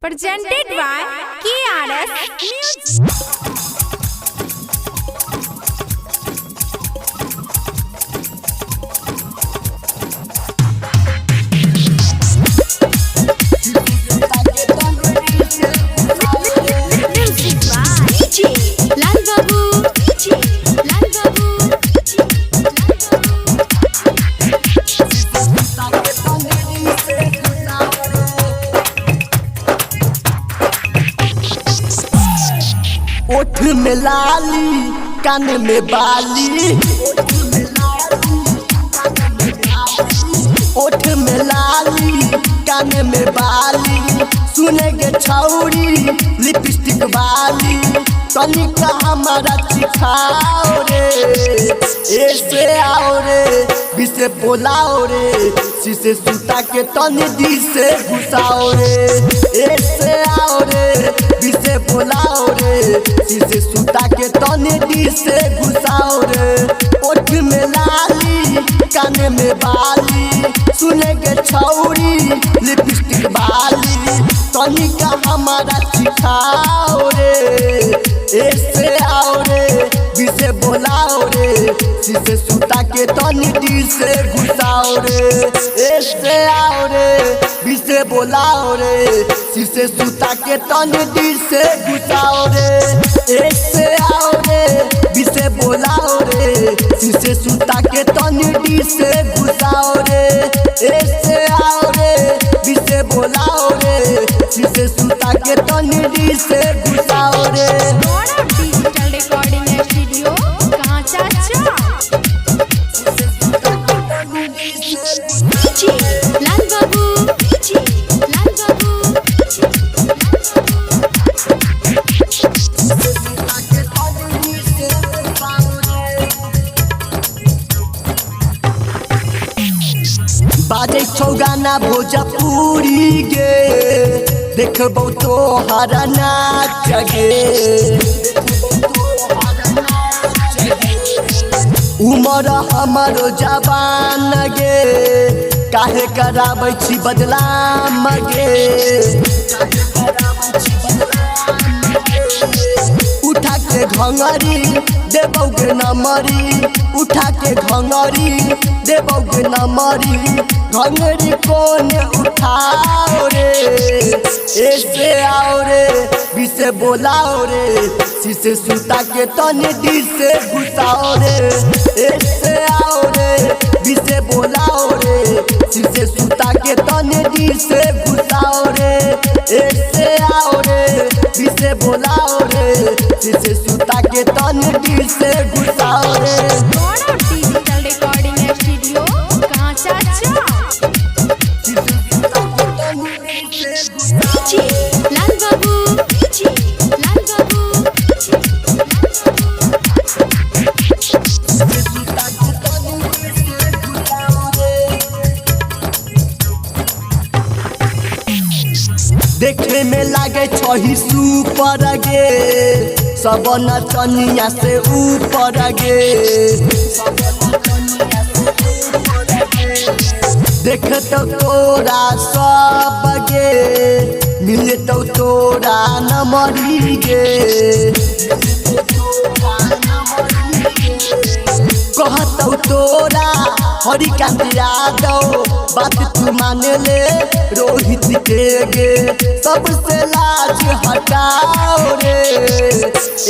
Presented by KRS Music. ओठ में लाली कान में बाली, ओठ में लाली कान में बाली, सुनेगे छौरी लिपस्टिक वाली, तनिका हमारा सिखाओ रे, ऐसे आओ रे बिसे बोलाओ रे, शीशे सूता के तनी दी से घुसाओ रे, ऐसे आओ रे बिसे बोलाओ रे, शीशे सूता के तनी दी से घुसाओ रे। ओठ में लाली कान में बाली, सुनेगे छौरी लिपस्टिक वाली, तनिका हमारा सिखाओ रे, ऐसे आओ रे बिसे बोलाओ रे, शीशे सूता के तनी दी से घुसाओ रे, ऐसे आओ रे बिसे बोलाओ रे, शीशे सूता के तनी दी से घुसाओ रे, ऐसे आओ रे बिसे बोलाओ रे, शीशे सूता के तनी दी से घुसाओ रे, ऐसे आओ रे बिसे बोलाओ रे, शीशे सूता के तनी दी से घुसाओ रे। डिजिटल रिकॉर्डिंग स्टूडियो कहाँ चाचा लाल बाबू लाल बाबू बाजे छौ गाना भोजपुरी गे, देखबौ तो हरा नाच गे, उमर हमारो जवान गे, काहे कराबै छी बदलाम गे, उठा के घंगरी देबौगे नमरी, उठा के घंगरी देबौगे नमरी, घंगरी कोन उठाओ रे, ऐसे आओ रे बिसे बोलाओ रे, शीशे सूता के तनी दी से घुसाओ रे, ऐसे आओ रे बिसे बोलाओ रे, शीशे सूता के तनी दी से घुसाओ रे, ऐसे आओ रे बिसे बोलाओ रे, शीशे सूता के तनी दी से घुसाओ रे। डिजिटल रिकॉर्डिंग स्टूडियो कहाँ चाचा लाल बाबू लाल बाबू देखे में लागे छही सुपर गे, सब नचनिया से ऊपर गे, देखतो तोरा सब गे, मिलतो तोरा नमरी गे, कहतो तोरा हरिकांत यादव बात तू मान ले, रोहित के गे सबसे लाज हटाओ रे,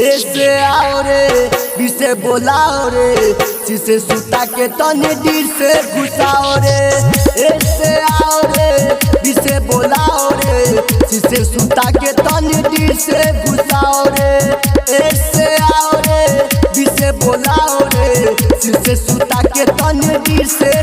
ऐसे आओ रे बिसे बोलाओ रे, शीशे सूता के तनी दी से घुसाओ रे, ऐसे आओ रे बिसे बोलाओ रे, शीशे सूता के तनी दी से घुसाओ रे, ऐसे आओ रे बिसे बोलाओ रे, शीशे सूता के तनी दी से